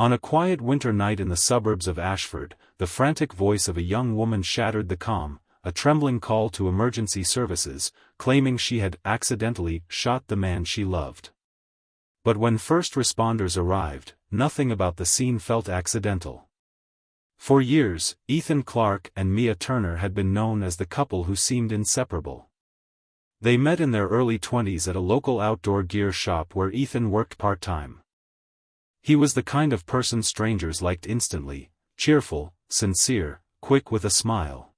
On a quiet winter night in the suburbs of Ashford, the frantic voice of a young woman shattered the calm, a trembling call to emergency services, claiming she had accidentally shot the man she loved. But when first responders arrived, nothing about the scene felt accidental. For years, Ethan Clark and Mia Turner had been known as the couple who seemed inseparable. They met in their early 20s at a local outdoor gear shop where Ethan worked part-time. He was the kind of person strangers liked instantly, cheerful, sincere, quick with a smile.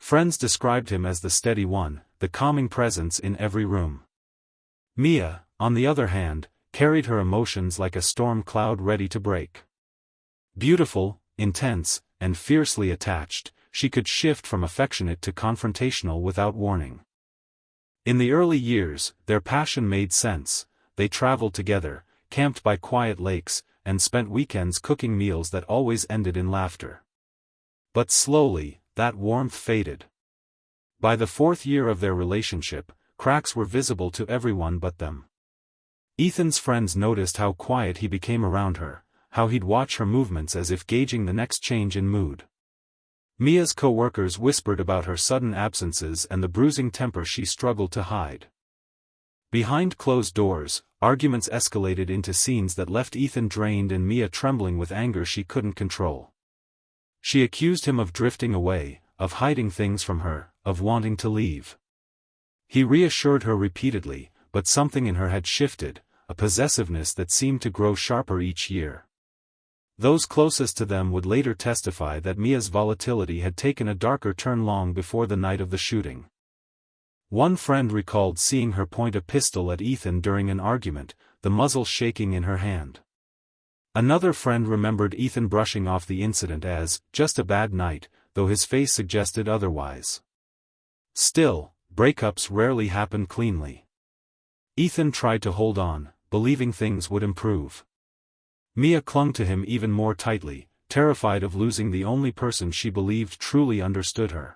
Friends described him as the steady one, the calming presence in every room. Mia, on the other hand, carried her emotions like a storm cloud ready to break. Beautiful, intense, and fiercely attached, she could shift from affectionate to confrontational without warning. In the early years, their passion made sense. They traveled together, camped by quiet lakes, and spent weekends cooking meals that always ended in laughter. But slowly, that warmth faded. By the 4th year of their relationship, cracks were visible to everyone but them. Ethan's friends noticed how quiet he became around her, how he'd watch her movements as if gauging the next change in mood. Mia's co-workers whispered about her sudden absences and the bruising temper she struggled to hide. Behind closed doors, arguments escalated into scenes that left Ethan drained and Mia trembling with anger she couldn't control. She accused him of drifting away, of hiding things from her, of wanting to leave. He reassured her repeatedly, but something in her had shifted, a possessiveness that seemed to grow sharper each year. Those closest to them would later testify that Mia's volatility had taken a darker turn long before the night of the shooting. One friend recalled seeing her point a pistol at Ethan during an argument, the muzzle shaking in her hand. Another friend remembered Ethan brushing off the incident as just a bad night, though his face suggested otherwise. Still, breakups rarely happen cleanly. Ethan tried to hold on, believing things would improve. Mia clung to him even more tightly, terrified of losing the only person she believed truly understood her.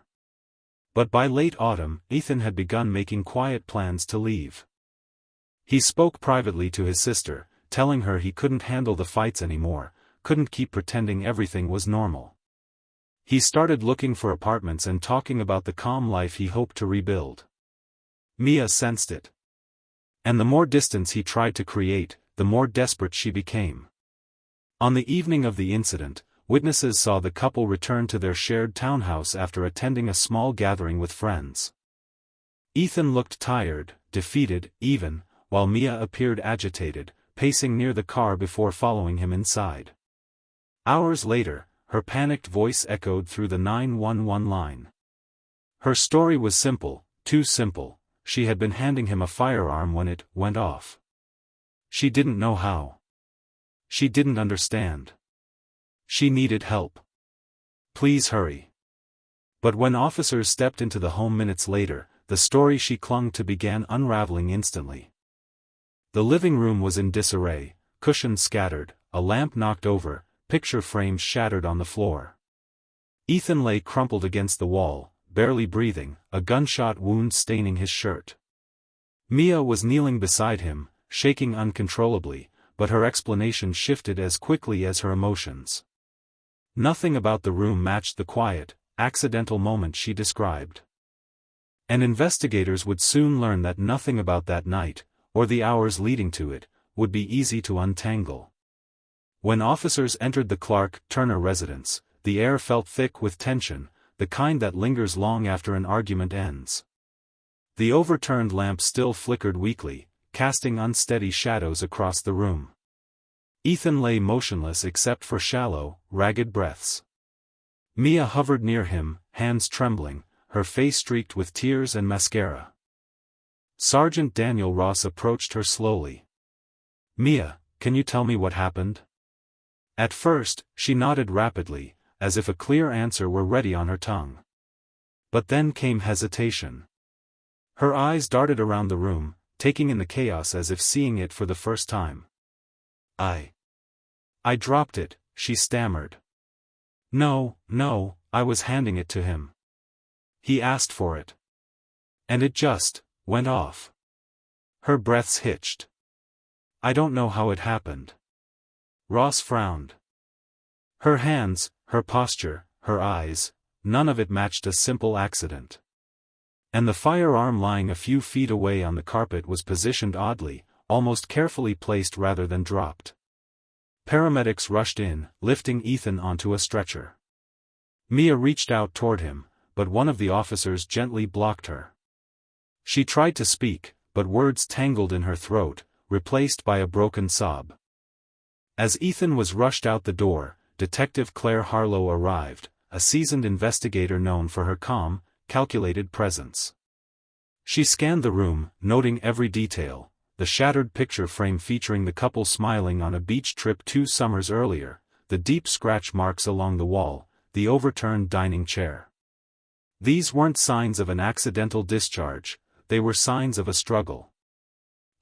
But by late autumn, Ethan had begun making quiet plans to leave. He spoke privately to his sister, telling her he couldn't handle the fights anymore, couldn't keep pretending everything was normal. He started looking for apartments and talking about the calm life he hoped to rebuild. Mia sensed it. And the more distance he tried to create, the more desperate she became. On the evening of the incident, witnesses saw the couple return to their shared townhouse after attending a small gathering with friends. Ethan looked tired, defeated, even, while Mia appeared agitated, pacing near the car before following him inside. Hours later, her panicked voice echoed through the 911 line. Her story was simple, too simple. She had been handing him a firearm when it went off. She didn't know how. She didn't understand. She needed help. Please hurry. But when officers stepped into the home minutes later, the story she clung to began unraveling instantly. The living room was in disarray, cushions scattered, a lamp knocked over, picture frames shattered on the floor. Ethan lay crumpled against the wall, barely breathing, a gunshot wound staining his shirt. Mia was kneeling beside him, shaking uncontrollably, but her explanation shifted as quickly as her emotions. Nothing about the room matched the quiet, accidental moment she described. And investigators would soon learn that nothing about that night, or the hours leading to it, would be easy to untangle. When officers entered the Clark-Turner residence, the air felt thick with tension, the kind that lingers long after an argument ends. The overturned lamp still flickered weakly, casting unsteady shadows across the room. Ethan lay motionless except for shallow, ragged breaths. Mia hovered near him, hands trembling, her face streaked with tears and mascara. Sergeant Daniel Ross approached her slowly. "Mia, can you tell me what happened?" At first, she nodded rapidly, as if a clear answer were ready on her tongue. But then came hesitation. Her eyes darted around the room, taking in the chaos as if seeing it for the first time. I dropped it," she stammered. No, I was handing it to him. He asked for it. And it just went off." Her breaths hitched. "I don't know how it happened." Ross frowned. Her hands, her posture, her eyes, none of it matched a simple accident. And the firearm lying a few feet away on the carpet was positioned oddly, almost carefully placed rather than dropped. Paramedics rushed in, lifting Ethan onto a stretcher. Mia reached out toward him, but one of the officers gently blocked her. She tried to speak, but words tangled in her throat, replaced by a broken sob. As Ethan was rushed out the door, Detective Claire Harlow arrived, a seasoned investigator known for her calm, calculated presence. She scanned the room, noting every detail: the shattered picture frame featuring the couple smiling on a beach trip 2 summers earlier, the deep scratch marks along the wall, the overturned dining chair. These weren't signs of an accidental discharge, they were signs of a struggle.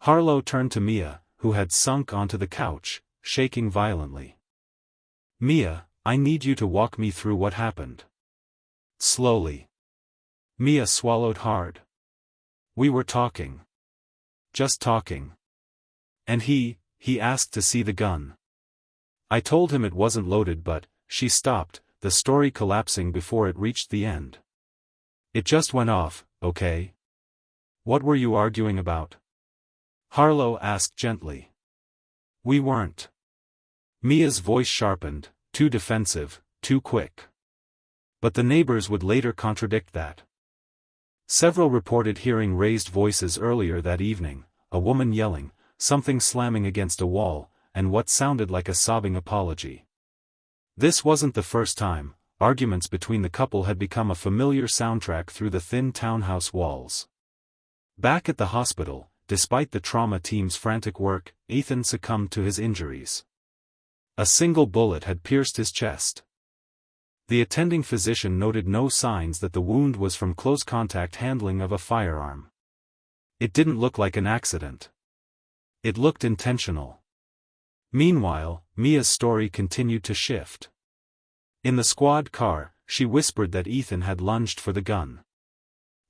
Harlow turned to Mia, who had sunk onto the couch, shaking violently. "Mia, I need you to walk me through what happened." Slowly. Mia swallowed hard. "We were talking. Just talking. And he asked to see the gun. I told him it wasn't loaded but," she stopped, the story collapsing before it reached the end. "It just went off, okay? What were you arguing about?" Harlow asked gently. "We weren't." Mia's voice sharpened, too defensive, too quick. But the neighbors would later contradict that. Several reported hearing raised voices earlier that evening, a woman yelling, something slamming against a wall, and what sounded like a sobbing apology. This wasn't the first time. Arguments between the couple had become a familiar soundtrack through the thin townhouse walls. Back at the hospital, despite the trauma team's frantic work, Ethan succumbed to his injuries. A single bullet had pierced his chest. The attending physician noted no signs that the wound was from close contact handling of a firearm. It didn't look like an accident. It looked intentional. Meanwhile, Mia's story continued to shift. In the squad car, she whispered that Ethan had lunged for the gun.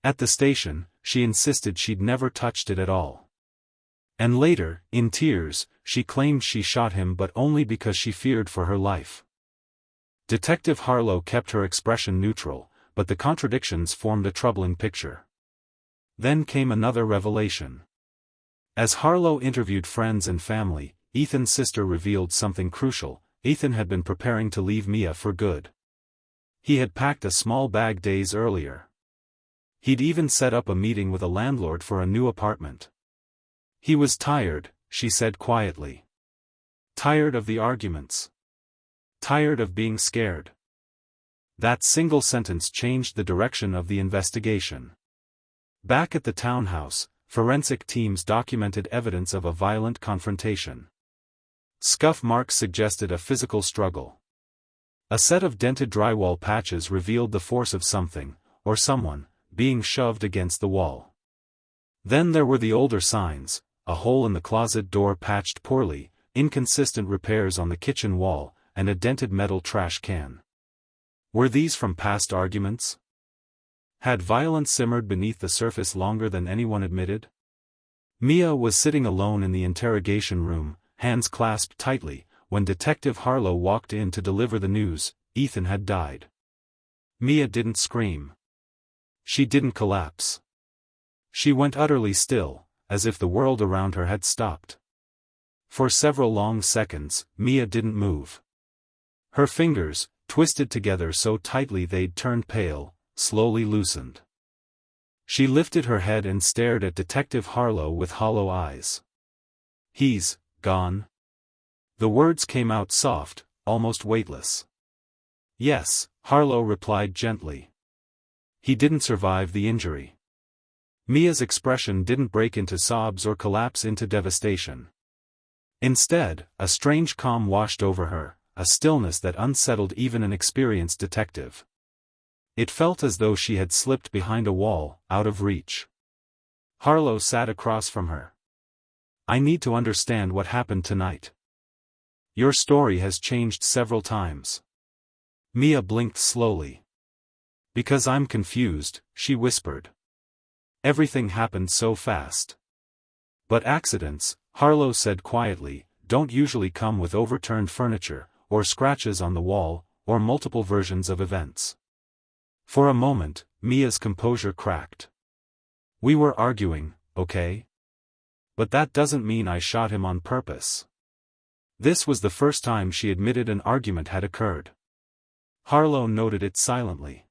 At the station, she insisted she'd never touched it at all. And later, in tears, she claimed she shot him but only because she feared for her life. Detective Harlow kept her expression neutral, but the contradictions formed a troubling picture. Then came another revelation. As Harlow interviewed friends and family, Ethan's sister revealed something crucial: Ethan had been preparing to leave Mia for good. He had packed a small bag days earlier. He'd even set up a meeting with a landlord for a new apartment. He was tired, she said quietly. Tired of the arguments. Tired of being scared. That single sentence changed the direction of the investigation. Back at the townhouse, forensic teams documented evidence of a violent confrontation. Scuff marks suggested a physical struggle. A set of dented drywall patches revealed the force of something, or someone, being shoved against the wall. Then there were the older signs: a hole in the closet door patched poorly, inconsistent repairs on the kitchen wall, and a dented metal trash can. Were these from past arguments? Had violence simmered beneath the surface longer than anyone admitted? Mia was sitting alone in the interrogation room, hands clasped tightly, when Detective Harlow walked in to deliver the news: Ethan had died. Mia didn't scream. She didn't collapse. She went utterly still, as if the world around her had stopped. For several long seconds, Mia didn't move. Her fingers, twisted together so tightly they'd turned pale, slowly loosened. She lifted her head and stared at Detective Harlow with hollow eyes. "He's gone?" The words came out soft, almost weightless. "Yes," Harlow replied gently. "He didn't survive the injury." Mia's expression didn't break into sobs or collapse into devastation. Instead, a strange calm washed over her, a stillness that unsettled even an experienced detective. It felt as though she had slipped behind a wall, out of reach. Harlow sat across from her. "I need to understand what happened tonight. Your story has changed several times." Mia blinked slowly. "Because I'm confused," she whispered. "Everything happened so fast." "But accidents," Harlow said quietly, don't usually come with overturned furniture, or scratches on the wall, or multiple versions of events. For a moment, Mia's composure cracked. We were arguing, okay? But that doesn't mean I shot him on purpose. This was the first time she admitted an argument had occurred. Harlow noted it silently.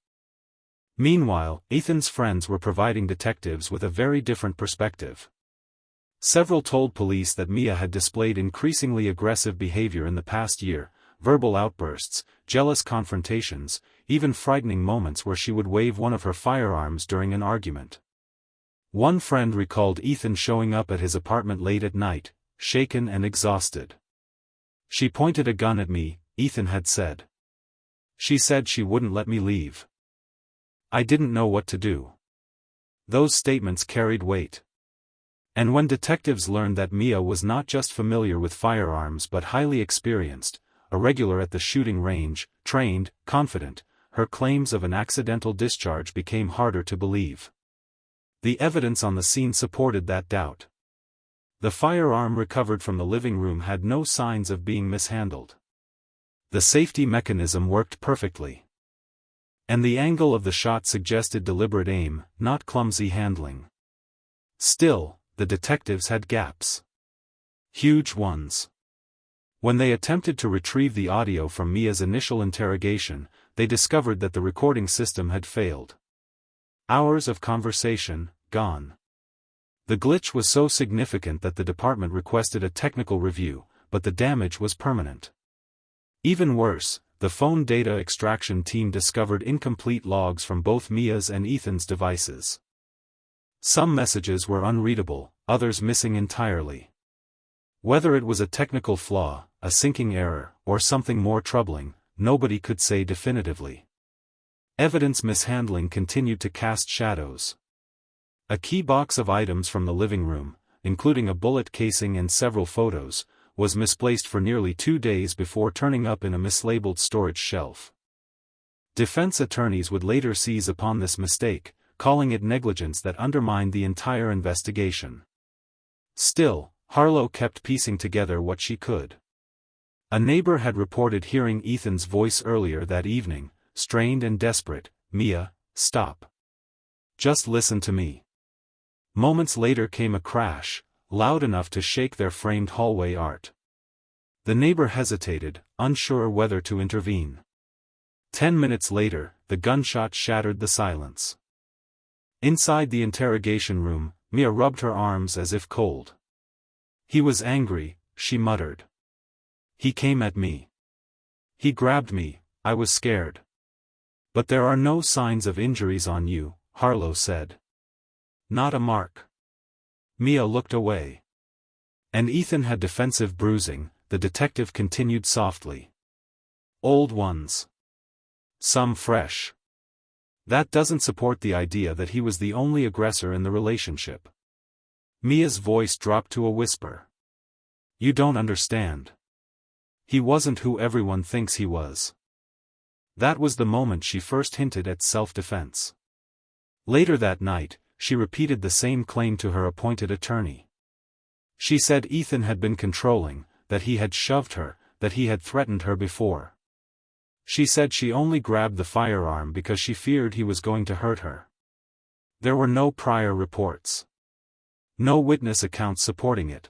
Meanwhile, Ethan's friends were providing detectives with a very different perspective. Several told police that Mia had displayed increasingly aggressive behavior in the past year, verbal outbursts, jealous confrontations, even frightening moments where she would wave one of her firearms during an argument. One friend recalled Ethan showing up at his apartment late at night, shaken and exhausted. She pointed a gun at me, Ethan had said. She said she wouldn't let me leave. I didn't know what to do. Those statements carried weight. And when detectives learned that Mia was not just familiar with firearms but highly experienced, a regular at the shooting range, trained, confident, her claims of an accidental discharge became harder to believe. The evidence on the scene supported that doubt. The firearm recovered from the living room had no signs of being mishandled. The safety mechanism worked perfectly. And the angle of the shot suggested deliberate aim, not clumsy handling. Still, the detectives had gaps. Huge ones. When they attempted to retrieve the audio from Mia's initial interrogation, they discovered that the recording system had failed. Hours of conversation, gone. The glitch was so significant that the department requested a technical review, but the damage was permanent. Even worse, the phone data extraction team discovered incomplete logs from both Mia's and Ethan's devices. Some messages were unreadable, others missing entirely. Whether it was a technical flaw, a syncing error, or something more troubling, nobody could say definitively. Evidence mishandling continued to cast shadows. A key box of items from the living room, including a bullet casing and several photos, was misplaced for nearly 2 days before turning up in a mislabeled storage shelf. Defense attorneys would later seize upon this mistake, calling it negligence that undermined the entire investigation. Still, Harlow kept piecing together what she could. A neighbor had reported hearing Ethan's voice earlier that evening, strained and desperate. Mia, stop. Just listen to me. Moments later came a crash, loud enough to shake their framed hallway art. The neighbor hesitated, unsure whether to intervene. 10 minutes later, the gunshot shattered the silence. Inside the interrogation room, Mia rubbed her arms as if cold. He was angry, she muttered. He came at me. He grabbed me, I was scared. But there are no signs of injuries on you, Harlow said. Not a mark. Mia looked away. And Ethan had defensive bruising, the detective continued softly. Old ones. Some fresh. That doesn't support the idea that he was the only aggressor in the relationship. Mia's voice dropped to a whisper. You don't understand. He wasn't who everyone thinks he was. That was the moment she first hinted at self-defense. Later that night, she repeated the same claim to her appointed attorney. She said Ethan had been controlling, that he had shoved her, that he had threatened her before. She said she only grabbed the firearm because she feared he was going to hurt her. There were no prior reports. No witness accounts supporting it.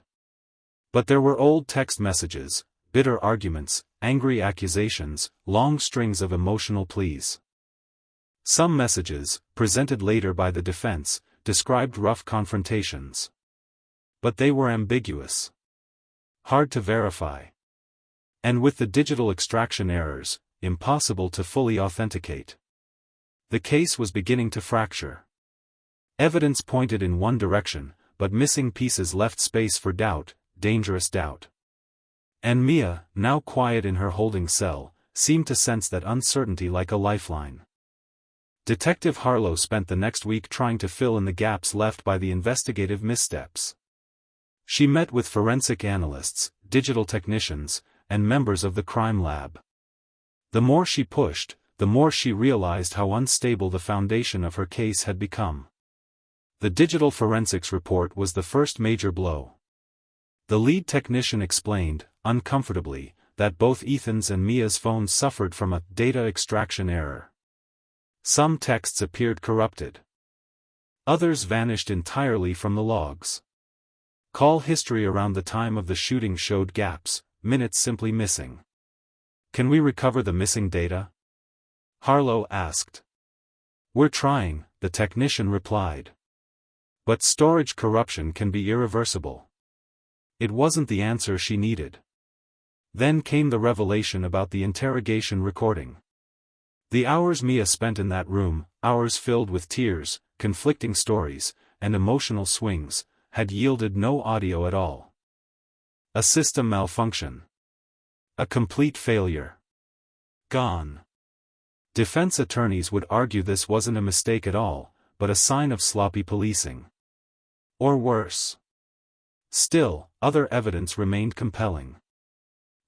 But there were old text messages, bitter arguments, angry accusations, long strings of emotional pleas. Some messages, presented later by the defense, described rough confrontations. But they were ambiguous. Hard to verify. And with the digital extraction errors, impossible to fully authenticate. The case was beginning to fracture. Evidence pointed in one direction, but missing pieces left space for doubt, dangerous doubt. And Mia, now quiet in her holding cell, seemed to sense that uncertainty like a lifeline. Detective Harlow spent the next week trying to fill in the gaps left by the investigative missteps. She met with forensic analysts, digital technicians, and members of the crime lab. The more she pushed, the more she realized how unstable the foundation of her case had become. The digital forensics report was the first major blow. The lead technician explained, uncomfortably, that both Ethan's and Mia's phones suffered from a data extraction error. Some texts appeared corrupted. Others vanished entirely from the logs. Call history around the time of the shooting showed gaps, minutes simply missing. Can we recover the missing data? Harlow asked. We're trying, the technician replied. But storage corruption can be irreversible. It wasn't the answer she needed. Then came the revelation about the interrogation recording. The hours Mia spent in that room, hours filled with tears, conflicting stories, and emotional swings, had yielded no audio at all. A system malfunction. A complete failure. Gone. Defense attorneys would argue this wasn't a mistake at all, but a sign of sloppy policing. Or worse. Still, other evidence remained compelling.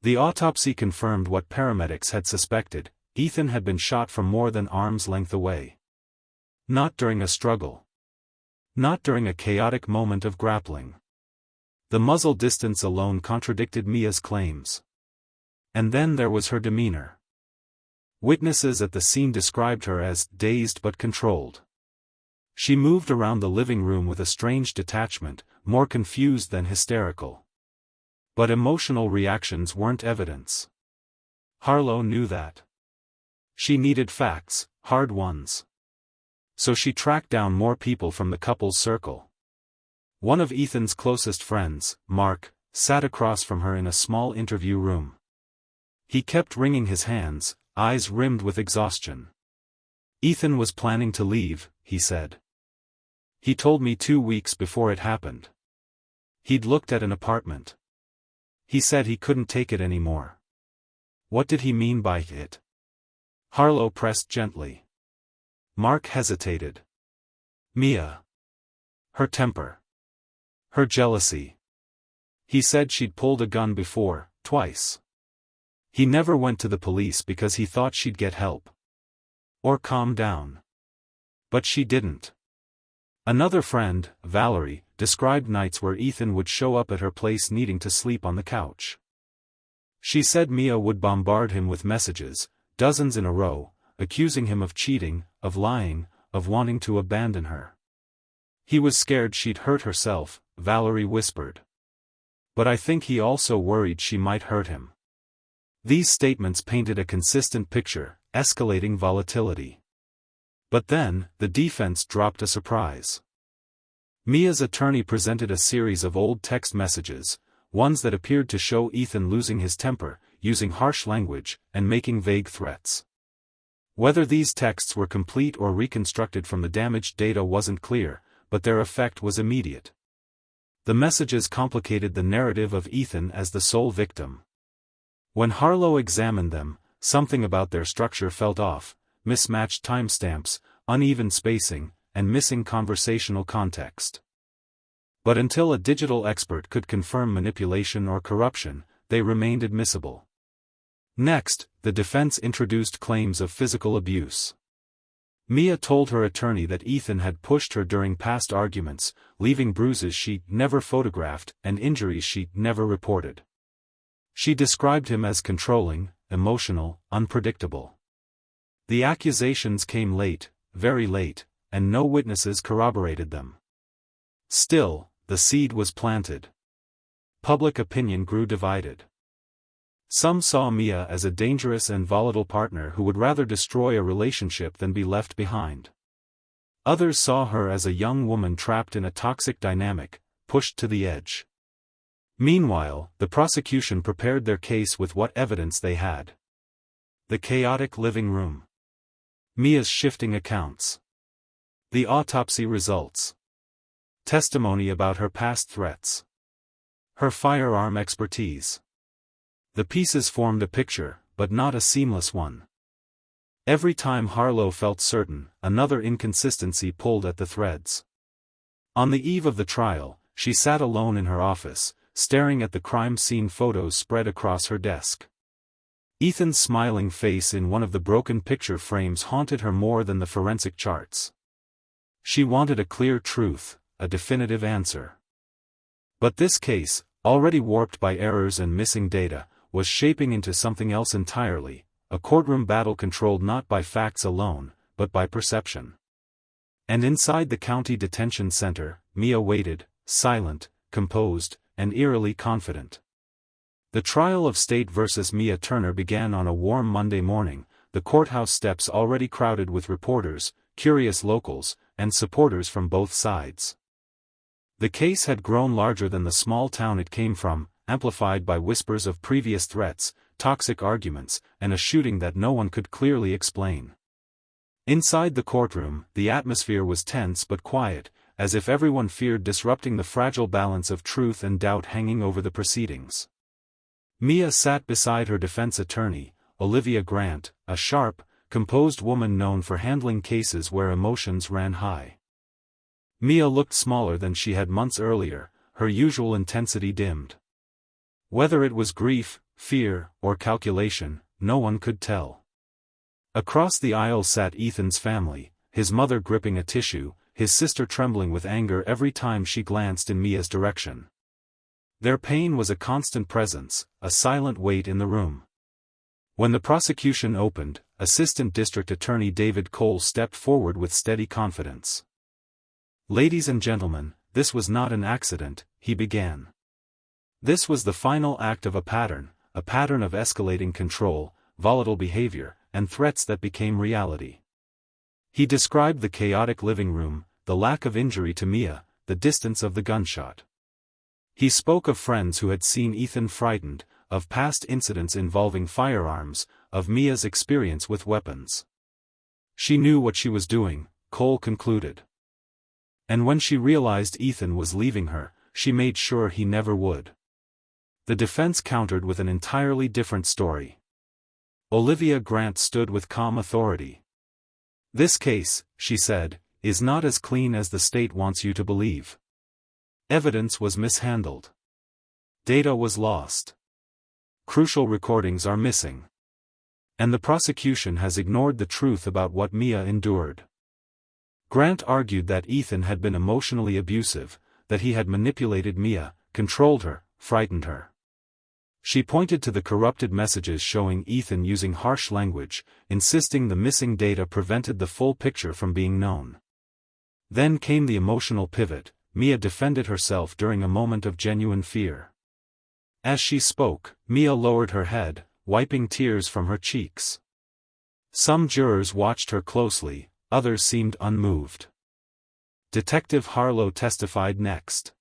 The autopsy confirmed what paramedics had suspected: Ethan had been shot from more than arm's length away. Not during a struggle. Not during a chaotic moment of grappling. The muzzle distance alone contradicted Mia's claims. And then there was her demeanor. Witnesses at the scene described her as dazed but controlled. She moved around the living room with a strange detachment, more confused than hysterical. But emotional reactions weren't evidence. Harlow knew that. She needed facts, hard ones. So she tracked down more people from the couple's circle. One of Ethan's closest friends, Mark, sat across from her in a small interview room. He kept wringing his hands, eyes rimmed with exhaustion. Ethan was planning to leave, he said. He told me 2 weeks before it happened. He'd looked at an apartment. He said he couldn't take it anymore. What did he mean by it? Harlow pressed gently. Mark hesitated. Mia. Her temper. Her jealousy. He said she'd pulled a gun before, twice. He never went to the police because he thought she'd get help. Or calm down. But she didn't. Another friend, Valerie, described nights where Ethan would show up at her place needing to sleep on the couch. She said Mia would bombard him with messages, dozens in a row, accusing him of cheating, of lying, of wanting to abandon her. He was scared she'd hurt herself, Valerie whispered. But I think he also worried she might hurt him. These statements painted a consistent picture, escalating volatility. But then, the defense dropped a surprise. Mia's attorney presented a series of old text messages, ones that appeared to show Ethan losing his temper, using harsh language, and making vague threats. Whether these texts were complete or reconstructed from the damaged data wasn't clear, but their effect was immediate. The messages complicated the narrative of Ethan as the sole victim. When Harlow examined them, something about their structure felt off: mismatched timestamps, uneven spacing, and missing conversational context. But until a digital expert could confirm manipulation or corruption, they remained admissible. Next, the defense introduced claims of physical abuse. Mia told her attorney that Ethan had pushed her during past arguments, leaving bruises she'd never photographed and injuries she'd never reported. She described him as controlling, emotional, unpredictable. The accusations came late, very late, and no witnesses corroborated them. Still, the seed was planted. Public opinion grew divided. Some saw Mia as a dangerous and volatile partner who would rather destroy a relationship than be left behind. Others saw her as a young woman trapped in a toxic dynamic, pushed to the edge. Meanwhile, the prosecution prepared their case with what evidence they had. The chaotic living room. Mia's shifting accounts. The autopsy results. Testimony about her past threats. Her firearm expertise. The pieces formed a picture, but not a seamless one. Every time Harlow felt certain, another inconsistency pulled at the threads. On the eve of the trial, she sat alone in her office, staring at the crime scene photos spread across her desk. Ethan's smiling face in one of the broken picture frames haunted her more than the forensic charts. She wanted a clear truth, a definitive answer. But this case, already warped by errors and missing data, was shaping into something else entirely, a courtroom battle controlled not by facts alone, but by perception. And inside the county detention center, Mia waited, silent, composed, and eerily confident. The trial of State versus Mia Turner began on a warm Monday morning, the courthouse steps already crowded with reporters, curious locals, and supporters from both sides. The case had grown larger than the small town it came from, amplified by whispers of previous threats, toxic arguments, and a shooting that no one could clearly explain. Inside the courtroom, the atmosphere was tense but quiet, as if everyone feared disrupting the fragile balance of truth and doubt hanging over the proceedings. Mia sat beside her defense attorney, Olivia Grant, a sharp, composed woman known for handling cases where emotions ran high. Mia looked smaller than she had months earlier, her usual intensity dimmed. Whether it was grief, fear, or calculation, no one could tell. Across the aisle sat Ethan's family, his mother gripping a tissue, his sister trembling with anger every time she glanced in Mia's direction. Their pain was a constant presence, a silent weight in the room. When the prosecution opened, Assistant District Attorney David Cole stepped forward with steady confidence. "Ladies and gentlemen, this was not an accident," he began. "This was the final act of a pattern of escalating control, volatile behavior, and threats that became reality." He described the chaotic living room, the lack of injury to Mia, the distance of the gunshot. He spoke of friends who had seen Ethan frightened, of past incidents involving firearms, of Mia's experience with weapons. "She knew what she was doing," Cole concluded. "And when she realized Ethan was leaving her, she made sure he never would." The defense countered with an entirely different story. Olivia Grant stood with calm authority. "This case," she said, "is not as clean as the state wants you to believe. Evidence was mishandled. Data was lost. Crucial recordings are missing. And the prosecution has ignored the truth about what Mia endured." Grant argued that Ethan had been emotionally abusive, that he had manipulated Mia, controlled her, frightened her. She pointed to the corrupted messages showing Ethan using harsh language, insisting the missing data prevented the full picture from being known. Then came the emotional pivot. Mia defended herself during a moment of genuine fear. As she spoke, Mia lowered her head, wiping tears from her cheeks. Some jurors watched her closely, others seemed unmoved. Detective Harlow testified next.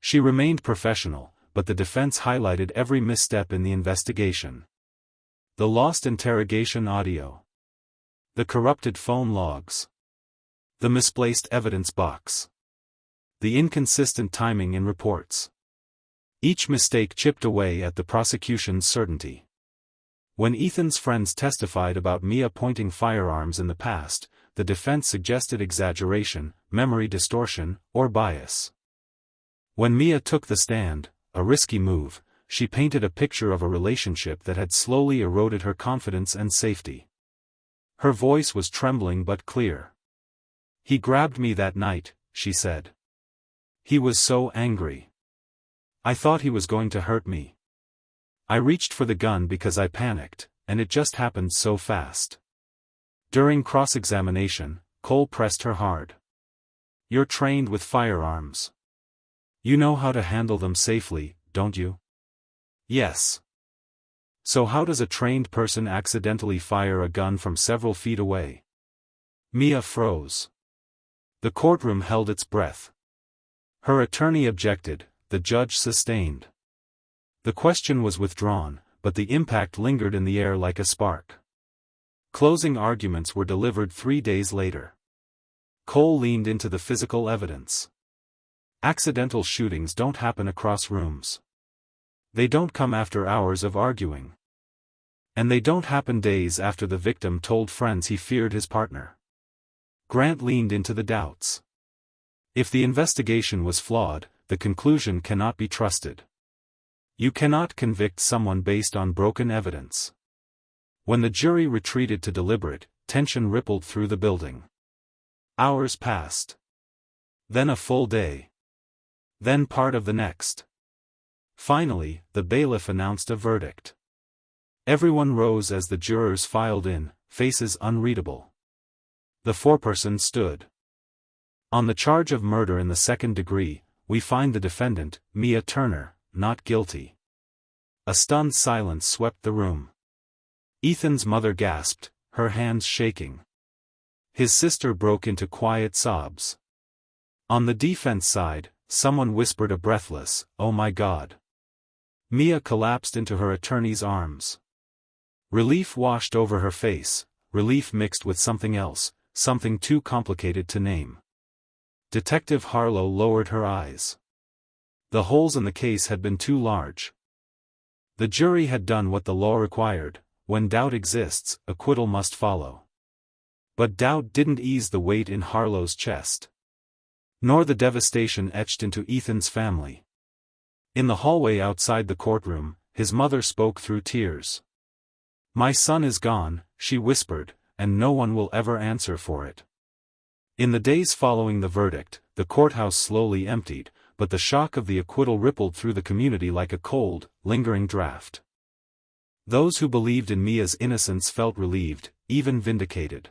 She remained professional, but the defense highlighted every misstep in the investigation. The lost interrogation audio. The corrupted phone logs. The misplaced evidence box. The inconsistent timing in reports. Each mistake chipped away at the prosecution's certainty. When Ethan's friends testified about Mia pointing firearms in the past, the defense suggested exaggeration, memory distortion, or bias. When Mia took the stand, a risky move, she painted a picture of a relationship that had slowly eroded her confidence and safety. Her voice was trembling but clear. "He grabbed me that night," she said. "He was so angry. I thought he was going to hurt me. I reached for the gun because I panicked, and it just happened so fast." During cross-examination, Cole pressed her hard. "You're trained with firearms. You know how to handle them safely, don't you?" "Yes." "So how does a trained person accidentally fire a gun from several feet away?" Mia froze. The courtroom held its breath. Her attorney objected, the judge sustained. The question was withdrawn, but the impact lingered in the air like a spark. Closing arguments were delivered 3 days later. Cole leaned into the physical evidence. Accidental shootings don't happen across rooms. They don't come after hours of arguing. And they don't happen days after the victim told friends he feared his partner. Grant leaned into the doubts. If the investigation was flawed, the conclusion cannot be trusted. You cannot convict someone based on broken evidence. When the jury retreated to deliberate, tension rippled through the building. Hours passed. Then a full day. Then part of the next. Finally, the bailiff announced a verdict. Everyone rose as the jurors filed in, faces unreadable. The foreperson stood. On the charge of murder in the second degree, we find the defendant, Mia Turner, not guilty. A stunned silence swept the room. Ethan's mother gasped, her hands shaking. His sister broke into quiet sobs. On the defense side, someone whispered a breathless, "Oh my God." Mia collapsed into her attorney's arms. Relief washed over her face, relief mixed with something else, something too complicated to name. Detective Harlow lowered her eyes. The holes in the case had been too large. The jury had done what the law required: when doubt exists, acquittal must follow. But doubt didn't ease the weight in Harlow's chest. Nor the devastation etched into Ethan's family. In the hallway outside the courtroom, his mother spoke through tears. "My son is gone," she whispered, "and no one will ever answer for it." In the days following the verdict, the courthouse slowly emptied, but the shock of the acquittal rippled through the community like a cold, lingering draft. Those who believed in Mia's innocence felt relieved, even vindicated.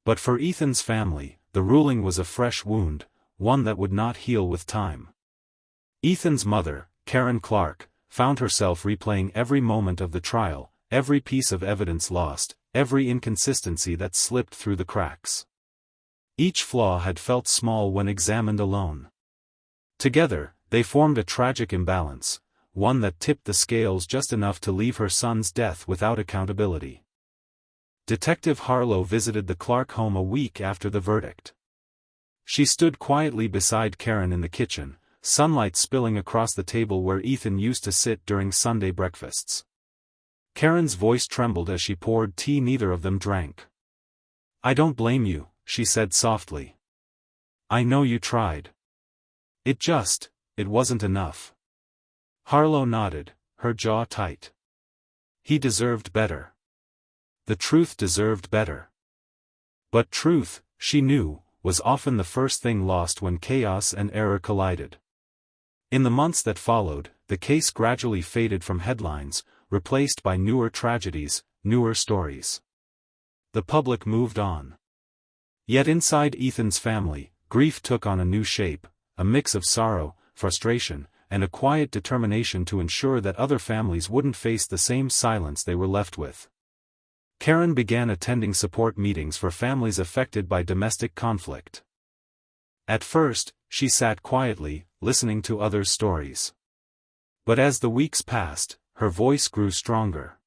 But for Ethan's family, the ruling was a fresh wound, one that would not heal with time. Ethan's mother, Karen Clark, found herself replaying every moment of the trial, every piece of evidence lost, every inconsistency that slipped through the cracks. Each flaw had felt small when examined alone. Together, they formed a tragic imbalance, one that tipped the scales just enough to leave her son's death without accountability. Detective Harlow visited the Clark home a week after the verdict. She stood quietly beside Karen in the kitchen, sunlight spilling across the table where Ethan used to sit during Sunday breakfasts. Karen's voice trembled as she poured tea neither of them drank. "I don't blame you," she said softly. "I know you tried. It wasn't enough." Harlow nodded, her jaw tight. He deserved better. The truth deserved better. But truth, she knew, was often the first thing lost when chaos and error collided. In the months that followed, the case gradually faded from headlines, replaced by newer tragedies, newer stories. The public moved on. Yet inside Ethan's family, grief took on a new shape, a mix of sorrow, frustration, and a quiet determination to ensure that other families wouldn't face the same silence they were left with. Karen began attending support meetings for families affected by domestic conflict. At first, she sat quietly, listening to others' stories. But as the weeks passed, her voice grew stronger.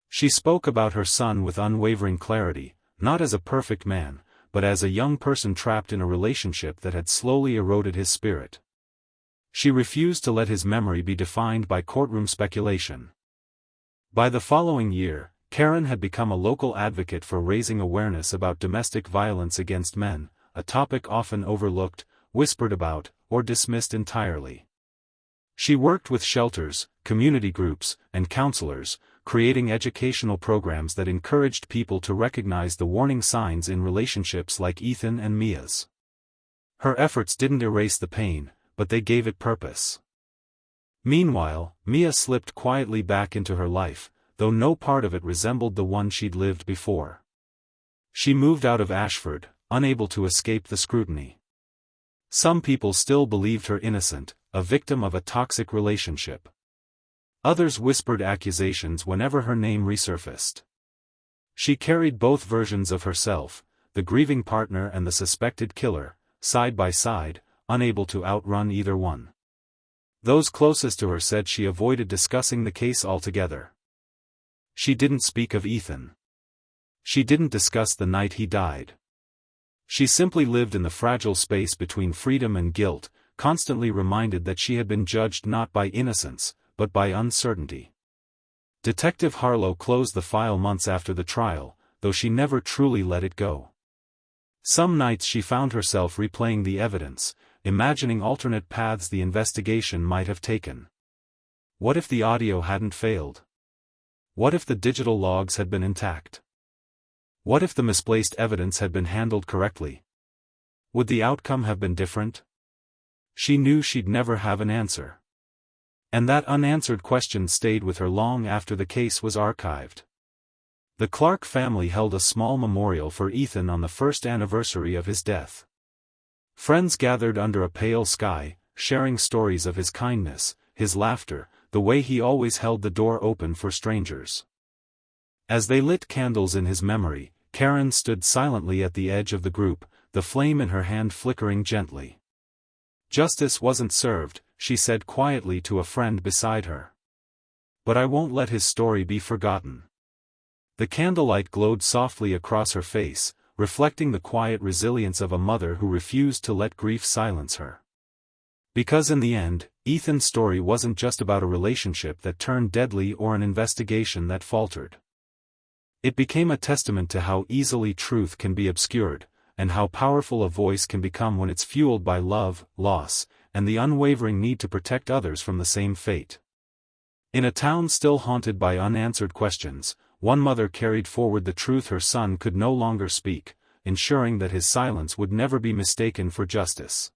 She spoke about her son with unwavering clarity, not as a perfect man, but as a young person trapped in a relationship that had slowly eroded his spirit. She refused to let his memory be defined by courtroom speculation. By the following year, Karen had become a local advocate for raising awareness about domestic violence against men, a topic often overlooked, whispered about, or dismissed entirely. She worked with shelters, community groups, and counselors, creating educational programs that encouraged people to recognize the warning signs in relationships like Ethan and Mia's. Her efforts didn't erase the pain, but they gave it purpose. Meanwhile, Mia slipped quietly back into her life, though no part of it resembled the one she'd lived before. She moved out of Ashford, unable to escape the scrutiny. Some people still believed her innocent, a victim of a toxic relationship. Others whispered accusations whenever her name resurfaced. She carried both versions of herself, the grieving partner and the suspected killer, side by side, unable to outrun either one. Those closest to her said she avoided discussing the case altogether. She didn't speak of Ethan. She didn't discuss the night he died. She simply lived in the fragile space between freedom and guilt, constantly reminded that she had been judged not by innocence, but by uncertainty. Detective Harlow closed the file months after the trial, though she never truly let it go. Some nights she found herself replaying the evidence, imagining alternate paths the investigation might have taken. What if the audio hadn't failed? What if the digital logs had been intact? What if the misplaced evidence had been handled correctly? Would the outcome have been different? She knew she'd never have an answer. And that unanswered question stayed with her long after the case was archived. The Clark family held a small memorial for Ethan on the first anniversary of his death. Friends gathered under a pale sky, sharing stories of his kindness, his laughter, the way he always held the door open for strangers. As they lit candles in his memory, Karen stood silently at the edge of the group, the flame in her hand flickering gently. "Justice wasn't served," she said quietly to a friend beside her. "But I won't let his story be forgotten." The candlelight glowed softly across her face, reflecting the quiet resilience of a mother who refused to let grief silence her. Because in the end, Ethan's story wasn't just about a relationship that turned deadly or an investigation that faltered. It became a testament to how easily truth can be obscured, and how powerful a voice can become when it's fueled by love, loss, and the unwavering need to protect others from the same fate. In a town still haunted by unanswered questions, one mother carried forward the truth her son could no longer speak, ensuring that his silence would never be mistaken for justice.